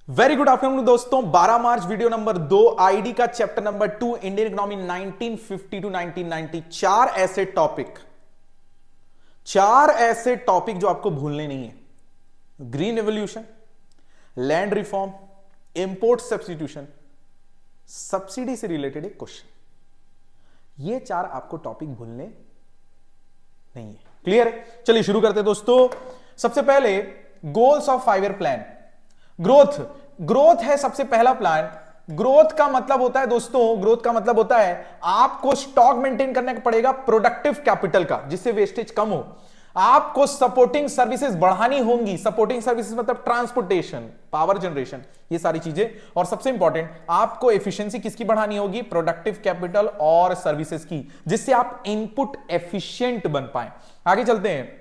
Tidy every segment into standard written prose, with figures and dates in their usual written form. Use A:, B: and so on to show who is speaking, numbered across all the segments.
A: Very good afternoon दोस्तों। 12 March video number 2 ID का chapter number 2 Indian economy 1950 to 1990। चार ऐसे टॉपिक जो आपको भूलने नहीं है। Green revolution, land reform, import substitution, subsidy से रिलेटेड एक क्वेश्चन। ये चार आपको टॉपिक भूलने नहीं है। क्लियर है? चलिए शुरू करते हैं दोस्तों। सबसे पहले goals of 5 year plan. Growth है सबसे पहला प्लान। ग्रोथ का मतलब होता है दोस्तों, ग्रोथ का मतलब होता है आपको स्टॉक मेंटेन करने का पड़ेगा प्रोडक्टिव कैपिटल का, जिससे वेस्टेज कम हो। आपको सपोर्टिंग सर्विसेज बढ़ानी होंगी। सपोर्टिंग सर्विसेज मतलब ट्रांसपोर्टेशन, पावर जनरेशन, ये सारी चीजें। और सबसे इंपॉर्टेंट, आपको एफिशिएंसी किसकी बढ़ानी होगी? प्रोडक्टिव कैपिटल और सर्विसेज की, जिससे आप इनपुट एफिशिएंट बन पाए। आगे चलते हैं।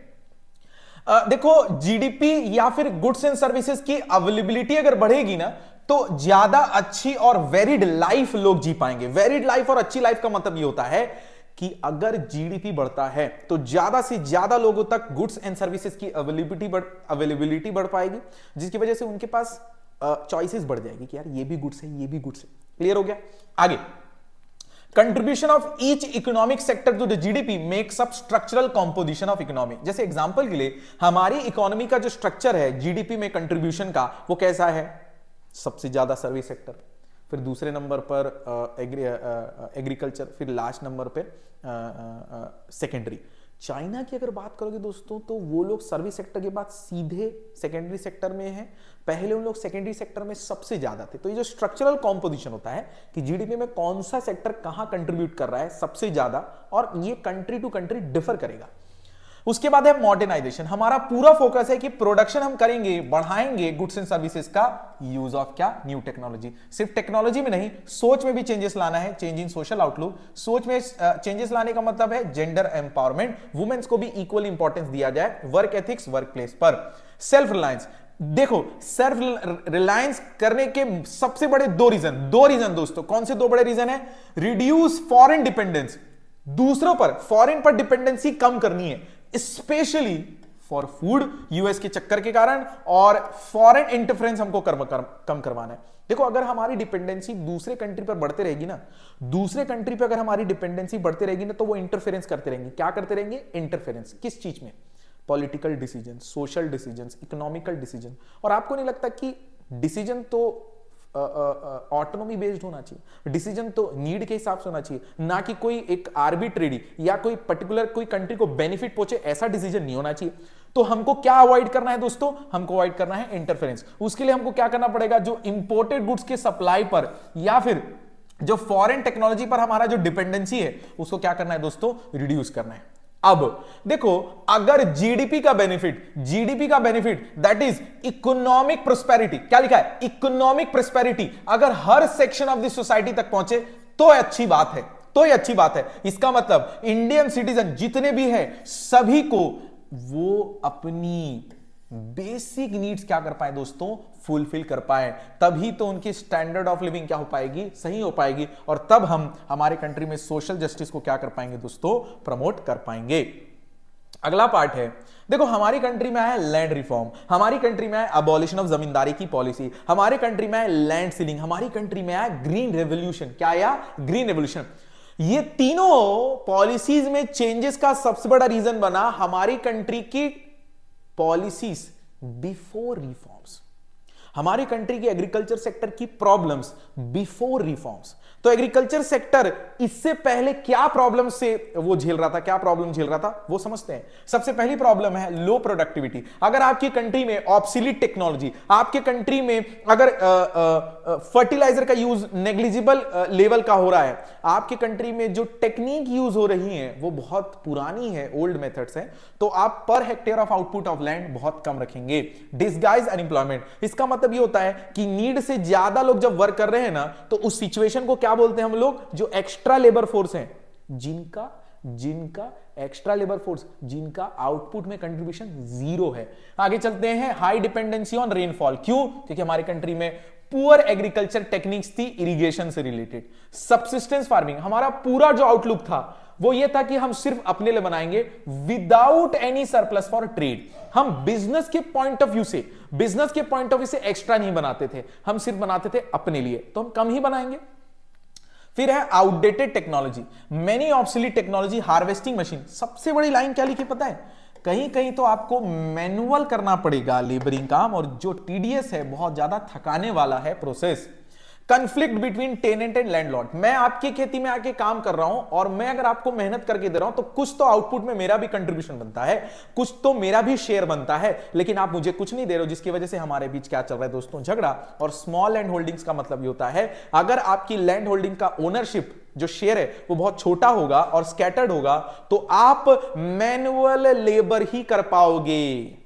A: देखो, जीडीपी या फिर गुड्स एंड सर्विसेज की अवेलेबिलिटी अगर बढ़ेगी ना, तो ज्यादा अच्छी और वेरिड लाइफ लोग जी पाएंगे। वेरिड लाइफ और अच्छी लाइफ का मतलब ये होता है कि अगर जीडीपी बढ़ता है तो ज्यादा से ज्यादा लोगों तक गुड्स एंड सर्विसेज की अवेलेबिलिटी बढ़ पाएगी, जिसकी वजह से उनके पास चॉइसेस बढ़ जाएगी कि यार ये भी गुड्स है, ये भी गुड्स है। क्लियर हो गया? आगे, contribution of each economic sector to the GDP makes up structural composition of economy. जैसे एग्जांपल के लिए हमारी इकोनॉमी का जो स्ट्रक्चर है जीडीपी में कंट्रीब्यूशन का, वो कैसा है? सबसे ज्यादा सर्विस सेक्टर, फिर दूसरे नंबर पर एग्रीकल्चर, फिर लास्ट नंबर पे सेकेंडरी। चाइना की अगर बात करोगे दोस्तों, तो वो लोग सर्विस सेक्टर के बाद सीधे सेकेंडरी सेक्टर में हैं। पहले उन लोग सेकेंडरी सेक्टर में सबसे ज्यादा थे। तो ये जो स्ट्रक्चरल कॉम्पोजिशन होता है कि जीडीपी में कौन सा सेक्टर कहां कंट्रीब्यूट कर रहा है सबसे ज्यादा, और ये कंट्री टू कंट्री डिफर करेगा। उसके बाद है मॉडर्नाइजेशन। हमारा पूरा फोकस है कि प्रोडक्शन हम करेंगे, बढ़ाएंगे गुड्स एंड सर्विसेज का यूज ऑफ क्या? New technology. सिर्फ टेक्नोलॉजी में नहीं, सोच में भी चेंजेस लाना है। Change in social outlook. सोच में चेंजेस लाने का मतलब है जेंडर एम्पावरमेंट, वुमेन्स को भी इक्वल इंपॉर्टेंस दिया जाए। वर्क एथिक्स, वर्क प्लेस पर। Self reliance. देखो, सेल्फ रिलायंस करने के सबसे बड़े दो रीजन दोस्तों। कौन से दो बड़े रीजन है? रिड्यूस फॉरेन डिपेंडेंस, दूसरों पर, फॉरेन पर डिपेंडेंसी कम करनी है, स्पेशली फॉर फूड, यूएस के चक्कर के कारण, और फॉरेन इंटरफेरेंस हमको कम करवाना है। देखो, अगर हमारी डिपेंडेंसी दूसरे कंट्री पर बढ़ते रहेगी ना, दूसरे कंट्री पर अगर हमारी डिपेंडेंसी बढ़ते रहेगी ना, तो वो इंटरफेरेंस करते रहेंगे। क्या करते रहेंगे? इंटरफेरेंस। किस चीज में? Political decision, social decision, economical decision. और आपको नहीं लगता कि डिसीजन तो ऑटोनॉमी बेस्ड होना चाहिए? डिसीजन तो नीड के हिसाब से होना चाहिए, ना कि कोई एक आर्बिट्रेरी या कोई पर्टिकुलर कोई कंट्री को बेनिफिट पहुंचे ऐसा डिसीजन नहीं होना चाहिए। तो हमको क्या अवॉइड करना है दोस्तों? हमको अवॉइड करना है इंटरफेरेंस। उसके लिए हमको क्या करना पड़ेगा? जो इंपोर्टेड गुड्स के सप्लाई पर या फिर जो फॉरेन टेक्नोलॉजी पर हमारा जो डिपेंडेंसी है, उसको क्या करना है दोस्तों? रिड्यूस करना है। अब देखो, अगर जीडीपी का benefit that is economic prosperity, क्या लिखा है? इकोनॉमिक प्रोस्पेरिटी, अगर हर सेक्शन ऑफ द सोसाइटी तक पहुंचे तो अच्छी बात है। इसका मतलब इंडियन सिटीजन जितने भी हैं सभी को वो अपनी बेसिक नीड्स क्या कर पाए दोस्तों? फुलफिल कर पाए। तभी तो उनकी स्टैंडर्ड ऑफ लिविंग क्या हो पाएगी? सही हो पाएगी। और तब हम हमारे कंट्री में सोशल जस्टिस को क्या कर पाएंगे दोस्तों? प्रमोट कर पाएंगे। अगला पार्ट है, देखो, हमारी कंट्री में है लैंड रिफॉर्म, हमारी कंट्री में है अबॉलिशन ऑफ जमींदारी की पॉलिसी, हमारी कंट्री में है लैंड सीलिंग, हमारी कंट्री में है ग्रीन रेवोल्यूशन। क्या या? Green revolution. ये तीनों पॉलिसीज में चेंजेस का सबसे बड़ा रीजन बना हमारी कंट्री की पॉलिसीज बिफोर रिफॉर्म्स, हमारी कंट्री की एग्रीकल्चर सेक्टर की प्रॉब्लम्स बिफोर रिफॉर्म्स। तो एग्रीकल्चर सेक्टर इससे पहले क्या प्रॉब्लम से वो झेल रहा था, क्या प्रॉब्लम झेल रहा था, वो समझते हैं। सबसे पहली प्रॉब्लम है लो प्रोडक्टिविटी। अगर आपकी कंट्री में ऑब्सोलीट टेक्नोलॉजी, आपके कंट्री में अगर फर्टिलाइजर का यूज नेग्लिजिबल लेवल का हो रहा है, आपके कंट्री में जो टेक्निक यूज हो रही है वो बहुत पुरानी है, ओल्ड मेथड्स हैं, तो आप per hectare of output of land बहुत कम रखेंगे। डिसगाइज अनएम्प्लॉयमेंट, इसका मतलब ये होता है कि नीड से ज्यादा लोग जब वर्क कर रहे हैं ना, तो उस सिचुएशन को क्या बोलते हैं हम लोग? जो एक्स्ट्रा लेबर फोर्स हैं, जिनका एक्स्ट्रा लेबर फोर्स, जिनका आउटपुट में कंट्रीब्यूशन जीरो है। आगे चलते हैं, हाई डिपेंडेंसी ऑन रेनफॉल। क्यों? क्योंकि हमारी कंट्री में पुअर एग्रीकल्चर टेक्निक्स थी इरिगेशन से रिलेटेड। सब्सिस्टेंस फार्मिंग, हमारा पूरा जो आउटलुक था वो ये था कि हम सिर्फ अपने लिए बनाएंगे without any surplus for trade. हम बिजनेस के पॉइंट ऑफ व्यू से एक्स्ट्रा नहीं बनाते थे, हम सिर्फ बनाते थे अपने लिए, तो हम कम ही बनाएंगे। फिर है outdated technology, many obsolete technology, harvesting machine. सबसे बड़ी लाइन क्या लिखी पता है? कहीं कहीं तो आपको मैनुअल करना पड़ेगा लेबरिंग काम, और जो टीडीएस है बहुत ज्यादा थकाने वाला है process. Conflict between tenant and landlord, मैं आपकी खेती में आके काम कर रहा हूं और मैं अगर आपको मेहनत करके दे रहा हूं तो कुछ तो आउटपुट में मेरा भी कंट्रीब्यूशन बनता है, कुछ तो मेरा भी शेयर बनता है, लेकिन आप मुझे कुछ नहीं दे रहे हो, जिसकी वजह से हमारे बीच क्या चल रहा है दोस्तों? झगड़ा। और स्मॉल लैंड होल्डिंग्स का मतलब ये होता है, अगर आपकी लैंड होल्डिंग का ओनरशिप जो शेयर है वो बहुत छोटा होगा और स्कैटर्ड होगा, तो आप मैनुअल लेबर ही कर पाओगे,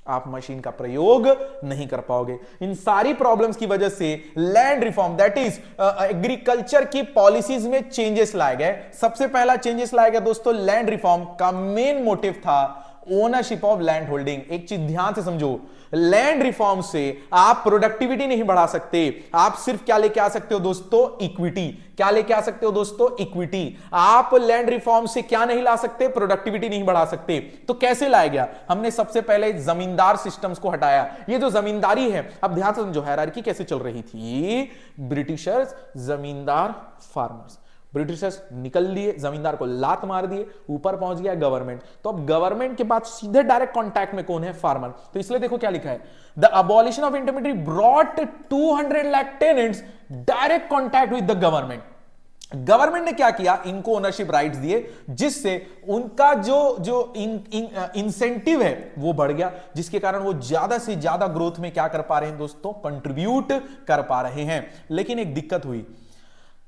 A: आप मशीन का प्रयोग नहीं कर पाओगे। इन सारी प्रॉब्लम्स की वजह से land reform, that is agriculture की पॉलिसीज में चेंजेस लाए गए। सबसे पहला चेंजेस लाया गया दोस्तों, लैंड रिफॉर्म का मेन मोटिव था ओनरशिप ऑफ लैंड होल्डिंग। एक चीज ध्यान से समझो, लैंड रिफॉर्म से आप प्रोडक्टिविटी नहीं बढ़ा सकते, आप सिर्फ क्या लेके आ सकते हो दोस्तों? इक्विटी। क्या लेके आ सकते हो दोस्तों? इक्विटी। आप लैंड रिफॉर्म से क्या नहीं ला सकते? प्रोडक्टिविटी नहीं बढ़ा सकते। तो कैसे लाया गया? हमने सबसे पहले जमींदार सिस्टम्स को हटाया। ये जो जमींदारी है, अब ध्यान से समझो हायरार्की कैसे चल रही थी। ब्रिटिशर्स, जमींदार, फार्मर्स। ब्रिटिशर्स निकल लिए, जमींदार को लात मार दिए, ऊपर पहुंच गया गवर्नमेंट। तो अब गवर्नमेंट के बाद सीधे डायरेक्ट कांटेक्ट में कौन है? फार्मर। तो इसलिए देखो क्या लिखा है, the abolition of intermediary brought 200 lakh tenants direct contact with the government. Government ने क्या किया? इनको ओनरशिप राइट्स दिए, जिससे उनका जो इंसेंटिव है वो बढ़ गया, जिसके कारण वो ज्यादा से ज्यादा ग्रोथ में क्या कर पा रहे हैं दोस्तों? कंट्रीब्यूट कर पा रहे हैं। लेकिन एक दिक्कत हुई,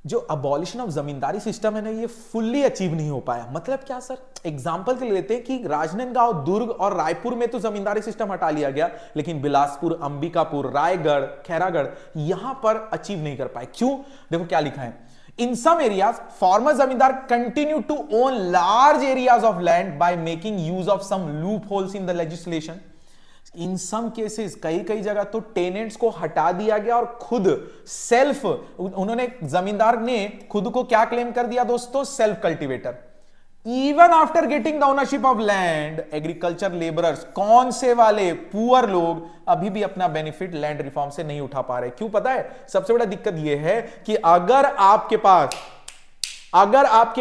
A: जो अबॉलिशन ऑफ जमींदारी सिस्टम है ना, ये फुल्ली अचीव नहीं हो पाया। मतलब क्या सर? एग्जांपल के लिए लेते हैं कि राजनांदगांव, दुर्ग और रायपुर में तो जमींदारी सिस्टम हटा लिया गया, लेकिन बिलासपुर, अंबिकापुर, रायगढ़, खैरागढ़ यहां पर अचीव नहीं कर पाए। क्यों? देखो क्या लिखा है, in some areas former zamindar continue to own large areas of land by making use of some loopholes in the legislation. In some cases कई कई जगह तो टेनेंट्स को हटा दिया गया और खुद सेल्फ, उन्होंने, जमींदार ने खुद को क्या क्लेम कर दिया दोस्तों? Self cultivator. Even after getting the ownership of land, agriculture labourers, कौन से वाले? पुअर लोग अभी भी अपना बेनिफिट लैंड रिफॉर्म से नहीं उठा पा रहे। क्यों पता है? सबसे बड़ा दिक्कत यह है कि अगर आपके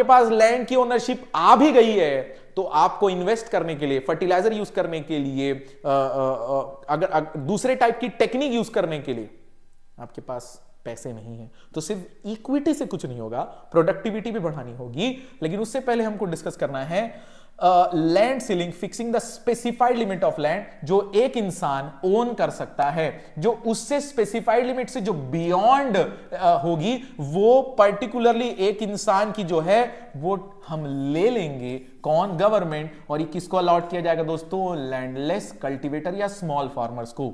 A: पास लैंड की ओनरशिप आ भी गई है, तो आपको इन्वेस्ट करने के लिए, फर्टिलाइजर यूज करने के लिए, अगर दूसरे टाइप की टेक्निक यूज करने के लिए आपके पास पैसे नहीं है, तो सिर्फ इक्विटी से कुछ नहीं होगा, प्रोडक्टिविटी भी बढ़ानी होगी। लेकिन उससे पहले हमको डिस्कस करना है land ceiling, fixing the specified limit of land, जो एक इंसान ओन कर सकता है, जो उससे स्पेसिफाइड लिमिट से जो बियॉन्ड होगी, वो पर्टिकुलरली एक इंसान की जो है वो हम ले लेंगे। कौन? गवर्नमेंट। और ये किसको अलॉट किया जाएगा दोस्तों? लैंडलेस कल्टीवेटर या स्मॉल फार्मर्स को।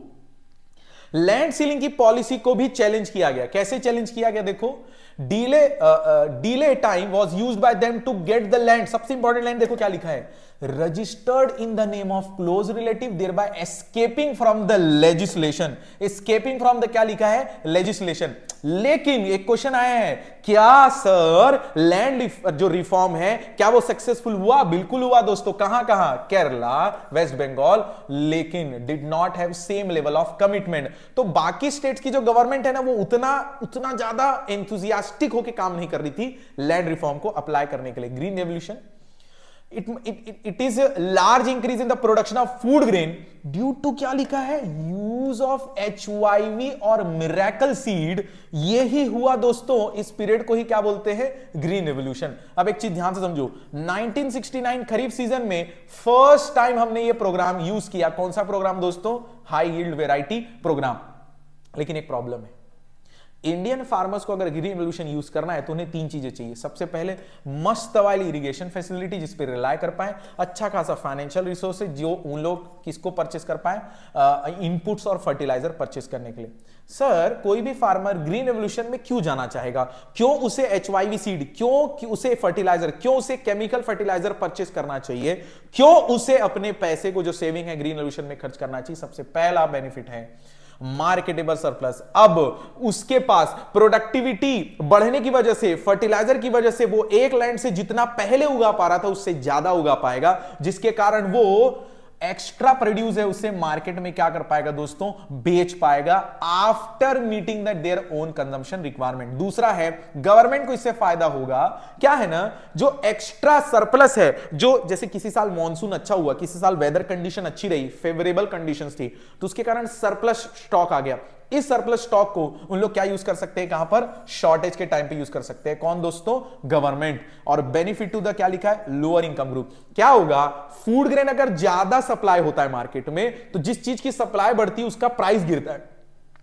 A: लैंड सीलिंग की पॉलिसी को भी चैलेंज किया गया। कैसे चैलेंज किया गया? देखो, delay time was used by them to get the land. सबसे इंपॉर्टेंट लाइन देखो क्या लिखा है, registered in the name of close relative thereby escaping from the legislation. Escaping from the क्या लिखा है? लेजिस्लेशन। लेकिन एक क्वेश्चन आया है, क्या सर लैंड जो रिफॉर्म है क्या वो सक्सेसफुल हुआ? बिल्कुल हुआ दोस्तों। कहां कहां? केरला, वेस्ट बंगाल, लेकिन did not have same level of commitment. तो बाकी स्टेट्स की जो गवर्नमेंट है ना, वो उतना ज्यादा एंथुजियास्टिक होकर काम नहीं कर रही थी लैंड रिफॉर्म को अप्लाई करने के लिए। Green revolution, it is a large increase in the production of food grain due to क्या लिखा है? यूज ऑफ HYV और मिरेकल सीड। ये ही हुआ दोस्तों, इस पीरियड को ही क्या बोलते हैं? Green revolution. अब एक चीज ध्यान से समझो, 1969 खरीफ सीजन में फर्स्ट टाइम हमने ये प्रोग्राम यूज किया। कौन सा प्रोग्राम दोस्तों? High yield variety programme. लेकिन एक प्रॉब्लम है, इंडियन फार्मर्स को अगर ग्रीन रेवोल्यूशन यूज करना है तो उन्हें तीन चीजें चाहिए। सबसे पहले मस्त वाली इरिगेशन फैसिलिटी जिस पे रिलाय कर पाए, अच्छा खासा फाइनेंशियल रिसोर्सेज जो उन लोग किसको परचेस कर पाए? इनपुट्स और फर्टिलाइजर परचेस करने के लिए। सर कोई भी फार्मर ग्रीन रेवोल्यूशन में क्यों जाना चाहेगा? क्यों उसे HYV सीड, क्यों उसे फर्टिलाइजर, क्यों उसे केमिकल फर्टिलाइजर परचेस करना चाहिए? क्यों उसे अपने पैसे को जो सेविंग है ग्रीन रेवोल्यूशन में खर्च करना चाहिए? सबसे पहला बेनिफिट है मार्केटेबल सरप्लस। अब उसके पास प्रोडक्टिविटी बढ़ने की वजह से, फर्टिलाइजर की वजह से वो एक लैंड से जितना पहले उगा पा रहा था उससे ज्यादा उगा पाएगा, जिसके कारण वो एक्स्ट्रा प्रोड्यूस है उससे मार्केट में क्या कर पाएगा दोस्तों, बेच पाएगा after meeting that their own consumption requirement. दूसरा है गवर्नमेंट को इससे फायदा होगा, क्या है ना, जो एक्स्ट्रा सरप्लस है, जो जैसे किसी साल मॉनसून अच्छा हुआ, किसी साल वेदर कंडीशन अच्छी रही, फेवरेबल कंडीशंस थी, तो उसके कारण सरप्लस स्टॉक आ गया। इस सरप्लस स्टॉक को उन लोग क्या यूज कर सकते हैं, कहां पर, शॉर्टेज के टाइम पे यूज कर सकते हैं। कौन दोस्तों, गवर्नमेंट। और बेनिफिट टू द क्या लिखा है, लोअर इनकम ग्रुप। क्या होगा, फूड ग्रेन अगर ज्यादा सप्लाई होता है मार्केट में तो जिस चीज की सप्लाई बढ़ती है उसका प्राइस गिरता है।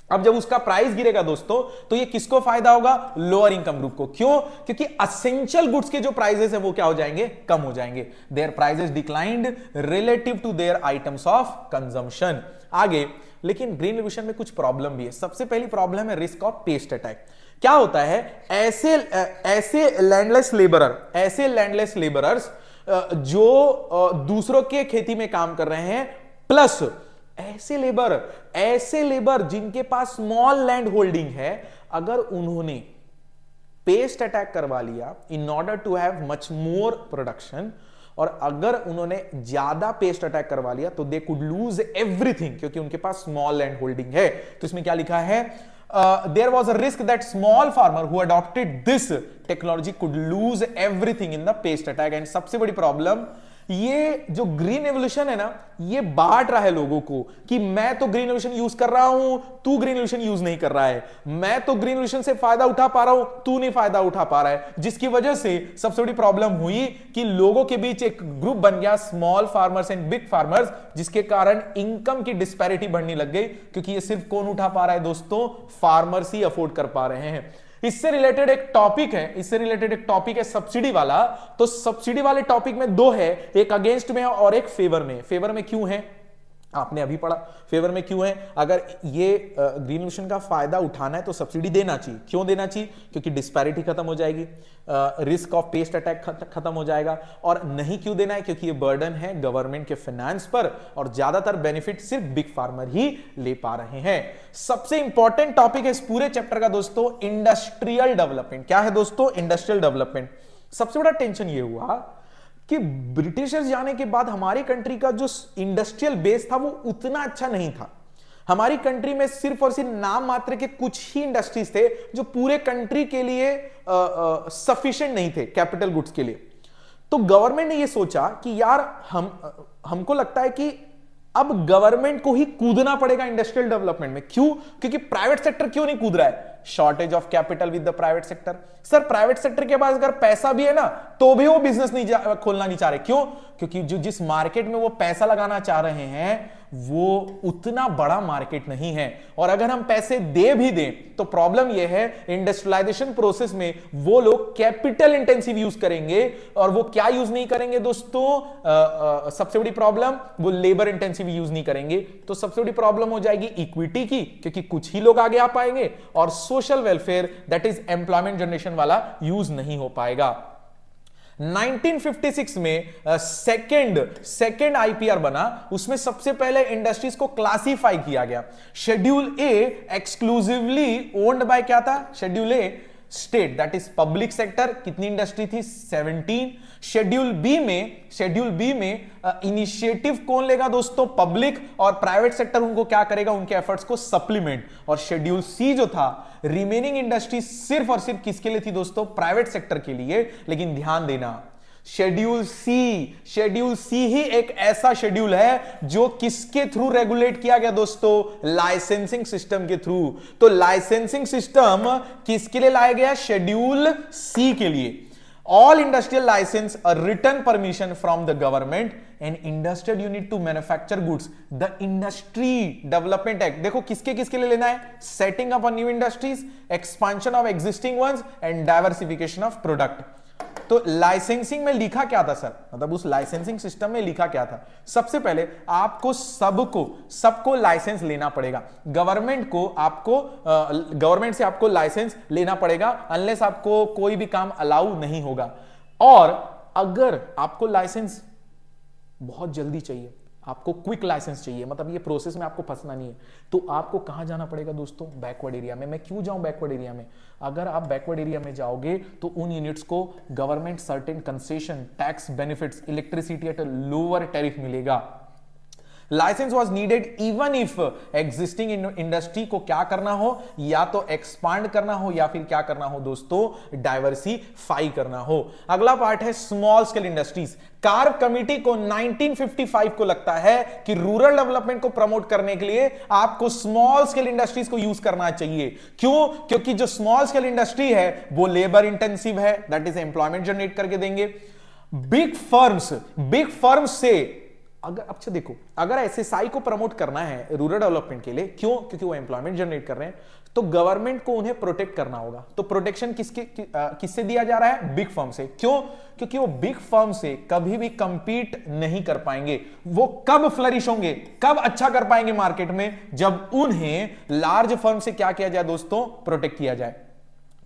A: अब जब उसका प्राइस गिरेगा दोस्तों तो ये किसको फायदा होगा, लोअर इनकम ग्रुप को। क्यों, क्योंकि असेंशियल गुड्स के जो प्राइसेस है वो क्या हो जाएंगे, कम हो जाएंगे। Their prices declined relative to their items of consumption. आगे, लेकिन ग्रीन रिवॉल्यूशन में कुछ प्रॉब्लम भी है। सबसे पहली प्रॉब्लम है रिस्क ऑफ पेस्ट अटैक। क्या होता है, ऐसे लैंडलेस लेबरर्स जो दूसरों के खेती में काम कर रहे हैं, प्लस ऐसे लेबर जिनके पास स्मॉल लैंड होल्डिंग है, अगर उन्होंने पेस्ट अटैक करवा लिया in order to have much more production, और अगर उन्होंने ज्यादा पेस्ट अटैक करवा लिया तो दे कुड लूज एवरीथिंग, क्योंकि उनके पास स्मॉल लैंड होल्डिंग है। तो इसमें क्या लिखा है, there was a risk that small farmer who adopted this technology could lose everything in the pest attack. And सबसे बड़ी प्रॉब्लम, ये जो ग्रीन एवोल्यूशन है ना, ये बांट रहा है लोगों को कि मैं तो ग्रीन एवोल्यूशन यूज कर रहा हूं, तू ग्रीन एवोल्यूशन यूज नहीं कर रहा है, मैं तो ग्रीन एवोल्यूशन से फायदा उठा पा रहा हूं, तू नहीं फायदा उठा पा रहा है। जिसकी वजह से सबसे बड़ी प्रॉब्लम हुई कि लोगों के बीच एक ग्रुप बन गया, small farmers and big farmers, जिसके कारण इनकम की डिस्पैरिटी बढ़ने लग गई। क्योंकि ये सिर्फ कौन उठा पा रहा है दोस्तों, फार्मर्स ही अफोर्ड कर पा रहे हैं। इससे रिलेटेड एक टॉपिक है सब्सिडी वाला। तो सब्सिडी वाले टॉपिक में दो है, एक अगेंस्ट में है और एक फेवर में। फेवर में क्यों है, आपने अभी पढ़ा, फेवर में क्यों है, अगर ये ग्रीन रिवॉल्यूशन का फायदा उठाना है तो सब्सिडी देना चाहिए। क्यों देना चाहिए, क्योंकि डिस्पैरिटी खत्म हो जाएगी, रिस्क ऑफ पेस्ट अटैक खत्म हो जाएगा। और नहीं क्यों देना है, क्योंकि ये बर्डन है गवर्नमेंट के फाइनेंस पर, और ज्यादातर बेनिफिट सिर्फ बिग फार्मर ही ले पा रहे हैं। सबसे इंपॉर्टेंट टॉपिक है इस पूरे चैप्टर का दोस्तों, इंडस्ट्रियल डेवलपमेंट। क्या है दोस्तों, इंडस्ट्रियल डेवलपमेंट। सबसे बड़ा टेंशन ये हुआ कि ब्रिटिशर्स जाने के बाद हमारी कंट्री का जो इंडस्ट्रियल बेस था वो उतना अच्छा नहीं था। हमारी कंट्री में सिर्फ और सिर्फ नाम मात्र के कुछ ही इंडस्ट्रीज थे जो पूरे कंट्री के लिए सफिशिएंट नहीं थे कैपिटल गुड्स के लिए। तो गवर्नमेंट ने ये सोचा कि यार हमको लगता है कि अब गवर्नमेंट को ही कूदना पड़ेगा इंडस्ट्रियल डेवलपमेंट में। क्यों, क्योंकि प्राइवेट सेक्टर क्यों नहीं कूद रहा है, shortage of capital with the private sector. Sir private sector के पास अगर पैसा भी है ना तो भी वो बिजनेस नहीं खोलना नहीं चाह रहे। क्यों, क्योंकि जो जिस मार्केट में वो पैसा लगाना चाह रहे हैं वो उतना बड़ा मार्केट नहीं है। और अगर हम पैसे दे भी दें तो प्रॉब्लम यह है, इंडस्ट्रियलाइजेशन प्रोसेस में वो लोग कैपिटल इंटेंसिव यूज करेंगे, और वो क्या यूज नहीं करेंगे दोस्तों, सबसे बड़ी प्रॉब्लम, वो लेबर इंटेंसिव यूज नहीं करेंगे। तो सबसे बड़ी प्रॉब्लम हो जाएगी इक्विटी की, क्योंकि कुछ ही लोग आगे आ पाएंगे, और social welfare that is employment generation वाला यूज नहीं हो पाएगा। 1956 में सेकेंड आईपीआर बना, उसमें सबसे पहले इंडस्ट्रीज को क्लासिफाई किया गया। Schedule A exclusively owned by क्या था, schedule A state that is public sector, कितनी इंडस्ट्री थी, 17। शेड्यूल बी में इनिशिएटिव कौन लेगा दोस्तों, पब्लिक, और प्राइवेट सेक्टर उनको क्या करेगा, उनके एफर्ट्स को सप्लीमेंट। और शेड्यूल सी जो था, रिमेनिंग इंडस्ट्री सिर्फ और सिर्फ किसके लिए थी दोस्तों, प्राइवेट सेक्टर के लिए। लेकिन ध्यान देना, शेड्यूल सी ही एक ऐसा शेड्यूल है जो किसके थ्रू रेगुलेट किया गया दोस्तों, लाइसेंसिंग सिस्टम के थ्रू। तो लाइसेंसिंग सिस्टम किसके लिए लाया गया, शेड्यूल सी के लिए। All industrial license a written permission from the government and industrial unit to manufacture goods. The Industry Development Act, देखो किसके किसके लिए लेना है, setting up a new industries, expansion of existing ones and diversification of product। तो licensing में लिखा क्या था सर, मतलब उस लाइसेंसिंग सिस्टम में लिखा क्या था, सबसे पहले आपको सबको लाइसेंस लेना पड़ेगा। गवर्नमेंट से आपको लाइसेंस लेना पड़ेगा, अनलेस आपको कोई भी काम अलाउ नहीं होगा। और अगर आपको लाइसेंस बहुत जल्दी चाहिए, आपको क्विक लाइसेंस चाहिए, मतलब ये प्रोसेस में आपको फंसना नहीं है, तो आपको कहां जाना पड़ेगा दोस्तों? बैकवर्ड एरिया में। मैं क्यों जाऊं बैकवर्ड एरिया में? अगर आप बैकवर्ड एरिया में जाओगे तो उन यूनिट्स को government certain concession, tax benefits, electricity at a lower tariff मिलेगा। License was needed even if existing industry को क्या करना हो, या तो एक्सपांड करना हो या फिर क्या करना हो दोस्तों, डाइवर्सिफाई करना हो। अगला पार्ट है small scale industries. Carb committee को 1955 को लगता है कि रूरल डेवलपमेंट को प्रमोट करने के लिए आपको स्मॉल स्केल इंडस्ट्रीज को यूज करना चाहिए। क्यों? क्योंकि जो स्मॉल स्केल इंडस्ट्री है वो लेबर इंटेंसिव है, दैट इज एम्प्लॉयमेंट जनरेट करके देंगे। बिग फर्म्स से अगर अच्छा देखो, अगर एसएसआई को प्रमोट करना है रूरल डेवलपमेंट के लिए, क्यों? क्योंकि वो एम्प्लॉयमेंट जनरेट कर रहे हैं, तो गवर्नमेंट को उन्हें प्रोटेक्ट करना होगा। तो प्रोटेक्शन किससे दिया जा रहा है? बिग फर्म से। क्यों? क्योंकि वो बिग फर्म से कभी भी कंपीट नहीं कर पाएंगे। वो कब फ्लरिश होंगे, कब अच्छा कर पाएंगे मार्केट में? जब उन्हें लार्ज फर्म से क्या किया जाए दोस्तों? प्रोटेक्ट किया जाए।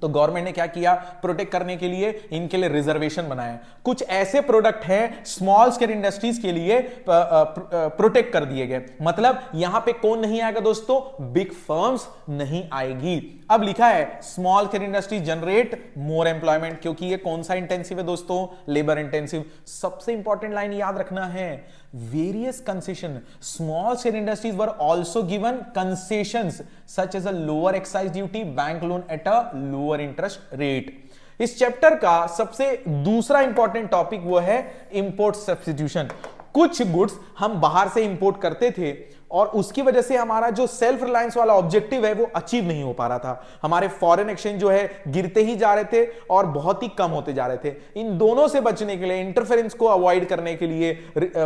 A: तो गवर्नमेंट ने क्या किया? प्रोटेक्ट करने के लिए इनके लिए रिजर्वेशन बनाया। कुछ ऐसे प्रोडक्ट हैं स्मॉल स्केल इंडस्ट्रीज के लिए प्रोटेक्ट कर दिए गए। मतलब यहां पे कौन नहीं आएगा दोस्तों? बिग फर्म्स नहीं आएगी। अब लिखा है small scale industries generate more employment, क्योंकि ये कौन सा इंटेंसिव है दोस्तों? Labour intensive. सबसे इंपॉर्टेंट लाइन याद रखना है, various concession, small scale industries were also given concessions such as a lower excise duty, bank loan at a lower interest rate. इस चैप्टर का सबसे दूसरा इंपॉर्टेंट टॉपिक वो है इंपोर्ट सब्स्टिट्यूशन। कुछ गुड्स हम बाहर से इंपोर्ट करते थे और उसकी वजह से हमारा जो सेल्फ रिलायंस वाला ऑब्जेक्टिव है वो अचीव नहीं हो पा रहा था। हमारे फॉरेन एक्सचेंज जो है गिरते ही जा रहे थे और बहुत ही कम होते जा रहे थे। इन दोनों से बचने के लिए, इंटरफेरेंस को अवॉइड करने के लिए,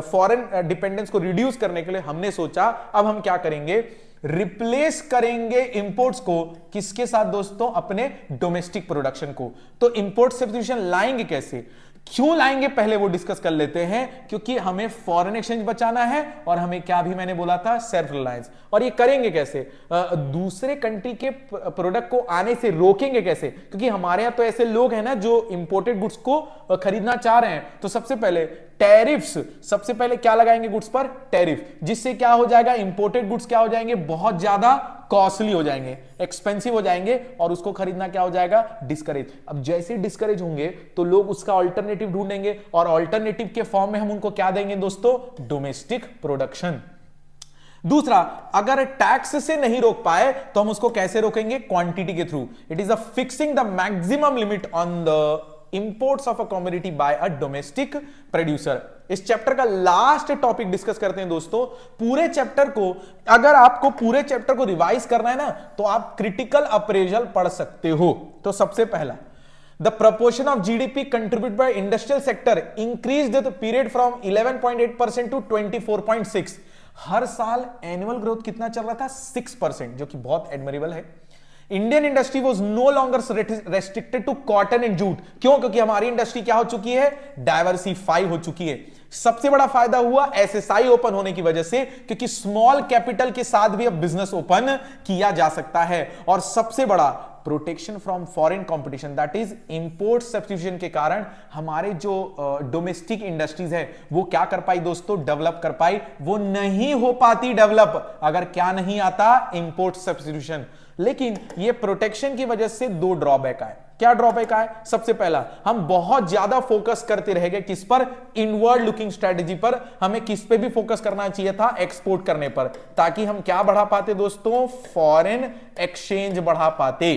A: फॉरेन डिपेंडेंस को रिड्यूस करने के लिए हमने सोचा अब हम क्या करेंगे? रिप्लेस करेंगे इंपोर्ट्स को किसके साथ दोस्तों? अपने डोमेस्टिक प्रोडक्शन को। तो इंपोर्ट सब्स्टिट्यूशन लाएंगे कैसे, क्यों लाएंगे, पहले वो डिस्कस कर लेते हैं। क्योंकि हमें फॉरेन एक्सचेंज बचाना है और हमें क्या भी मैंने बोला था? Self reliance. और ये करेंगे कैसे? दूसरे कंट्री के प्रोडक्ट को आने से रोकेंगे कैसे? क्योंकि हमारे यहां तो ऐसे लोग हैं ना जो इंपोर्टेड गुड्स को खरीदना चाह रहे हैं। तो सबसे पहले टैरिफ्स, सबसे पहले क्या लगाएंगे गुड्स पर? टैरिफ। जिससे क्या हो जाएगा? इंपोर्टेड गुड्स क्या हो जाएंगे? बहुत ज्यादा कॉस्टली हो जाएंगे, एक्सपेंसिव हो जाएंगे और उसको खरीदना क्या हो जाएगा? डिस्करेज। अब जैसे डिस्करेज होंगे तो लोग उसका ऑल्टरनेटिव ढूंढेंगे और ऑल्टरनेटिव के फॉर्म में हम उनको क्या देंगे दोस्तों? Domestic production. दूसरा, अगर टैक्स से नहीं रोक पाए तो हम उसको कैसे रोकेंगे? क्वांटिटी के through. It is a fixing the maximum limit on the imports of a commodity by a domestic producer. इस चैप्टर का लास्ट टॉपिक डिस्कस करते हैं दोस्तों। पूरे चैप्टर को, अगर आपको पूरे चैप्टर को रिवाइज करना है ना, तो आप क्रिटिकल अप्रेजल पढ़ सकते हो। तो सबसे पहला, the proportion of GDP contribute by industrial sector increased the period from 11.8% to 24.6। हर साल एनुअल ग्रोथ कितना चल रहा था? 6%, जो कि बहुत एडमिरेबल है। Indian industry was no longer restricted to cotton and jute. क्यों? क्योंकि हमारी इंडस्ट्री क्या हो चुकी है? डाइवर्सिफाई हो चुकी है। सबसे बड़ा फायदा हुआ एसएसआई ओपन होने की वजह से, क्योंकि स्मॉल कैपिटल के साथ भी अब बिजनेस ओपन किया जा सकता है। और सबसे बड़ा protection from foreign competition, that is import substitution के कारण हमारे जो डोमेस्टिक इंडस्ट्रीज है वो क्या कर पाई दोस्तों? डेवलप कर पाई। वो नहीं हो पाती डेवलप अगर क्या नहीं आता? Import substitution. लेकिन ये प्रोटेक्शन की वजह से दो ड्रॉबैक आए। क्या ड्रॉबैक आए? सबसे पहला, हम बहुत ज्यादा फोकस करते रह गए किस पर? इनवर्ड लुकिंग स्ट्रेटेजी पर। हमें किस पे भी फोकस करना चाहिए था? एक्सपोर्ट करने पर, ताकि हम क्या बढ़ा पाते दोस्तों? फॉरेन एक्सचेंज बढ़ा पाते।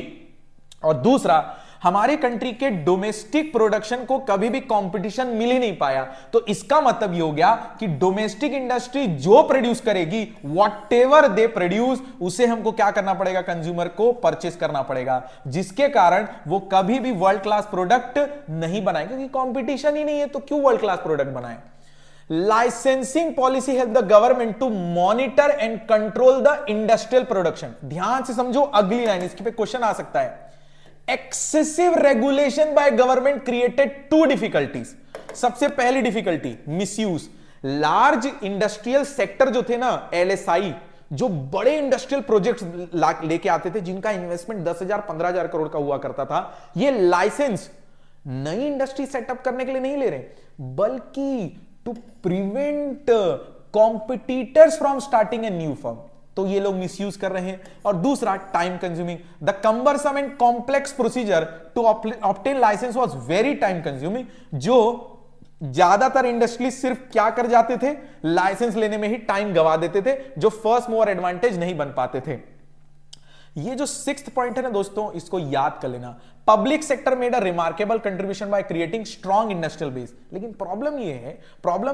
A: और दूसरा, हमारे कंट्री के डोमेस्टिक प्रोडक्शन को कभी भी कंपटीशन मिल ही नहीं पाया। तो इसका मतलब ये हो गया कि डोमेस्टिक इंडस्ट्री जो प्रोड्यूस करेगी, व्हाटएवर दे प्रोड्यूस, उसे हमको क्या करना पड़ेगा? कंज्यूमर को परचेस करना पड़ेगा, जिसके कारण वो कभी भी वर्ल्ड क्लास प्रोडक्ट नहीं बनाएगा, क्योंकि कंपटीशन ही नहीं है। तो क्यों वर्ल्ड क्लास प्रोडक्ट बनाए? Licensing policy help the government to monitor and control the industrial production. ध्यान से समझो अगली लाइन, इसके पे क्वेश्चन आ सकता है। Excessive regulation by government created two difficulties. सबसे पहली difficulty, misuse. Large industrial sector जो थे ना, एलएसआई, जो बड़े इंडस्ट्रियल प्रोजेक्ट्स लेके आते थे जिनका इन्वेस्टमेंट 10,000 15,000 करोड़ का हुआ करता था, ये लाइसेंस नई इंडस्ट्री सेटअप करने के लिए नहीं ले रहे, बल्कि to prevent competitors from starting a new firm, तो ये लोग मिसयूज कर रहे हैं। और दूसरा time consuming, the cumbersome and complex procedure to obtain licence was very time consuming, जो ज्यादातर इंडस्ट्री सिर्फ क्या कर जाते थे, लाइसेंस लेने में ही टाइम गवा देते थे, जो फर्स्ट मूवर एडवांटेज नहीं बन पाते थे। ये जो 6th पॉइंट है ना दोस्तों, इसको याद कर लेना। Public sector made a remarkable contribution by creating strong industrial base, लेकिन प्रॉब्लम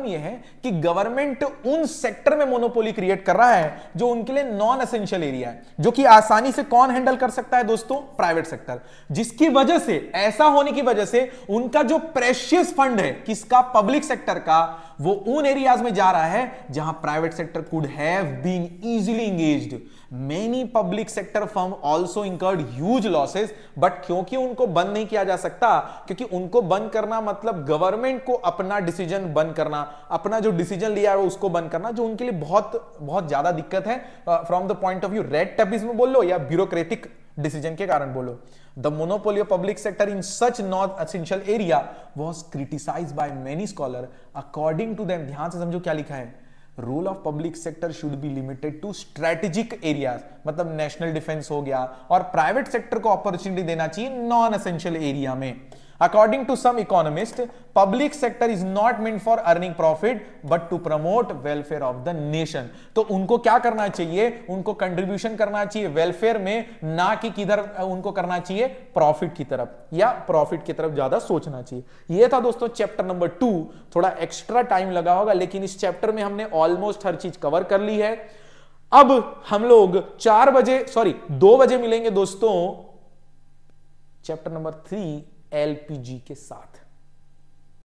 A: ये है कि गवर्नमेंट उन सेक्टर में मोनोपोली क्रिएट कर रहा है जो उनके लिए नॉन एसेंशियल एरिया है, जो कि आसानी से कौन हैंडल कर सकता है दोस्तों, प्राइवेट सेक्टर। जिसकी वजह से, ऐसा होने की वजह से उनका जो प्रेशियस फंड है किसका, पब्लिक सेक्टर का, वो उन एरियाज में जा रहा है जहां private sector could have been easily engaged. Many public sector firm also incurred huge losses, but क्योंकि उनको बंद नहीं किया जा सकता, क्योंकि उनको बंद करना मतलब गवर्नमेंट को अपना डिसीजन बंद करना, अपना जो डिसीजन लिया है उसको बंद करना, जो उनके लिए बहुत बहुत ज्यादा दिक्कत है from the point of view red tapism बोल लो या ब्यूरोक्रेटिक डिसीजन के कारण बोलो। The monopoly of public sector in such non essential area was criticised by many scholar according to them. ध्यान से समझो क्या लिखा है, role of public sector should be limited to strategic areas, मतलब नेशनल डिफेंस हो गया, और प्राइवेट सेक्टर को अपॉर्चुनिटी देना चाहिए नॉन एसेंशियल एरिया में। According to some economists, public sector is not meant for earning profit but to promote welfare of the nation। तो उनको क्या करना चाहिए, उनको कंट्रीब्यूशन करना चाहिए वेलफेयर में, ना कि किधर उनको करना चाहिए, प्रॉफिट की तरफ, या प्रॉफिट की तरफ ज्यादा सोचना चाहिए। ये था दोस्तों चैप्टर नंबर 2। थोड़ा एक्स्ट्रा टाइम लगा होगा, लेकिन इस चैप्टर में हमने ऑलमोस्ट हर चीज कवर कर ली है। अब हम लोग 2 बजे मिलेंगे दोस्तों चैप्टर नंबर 3 LPG के साथ।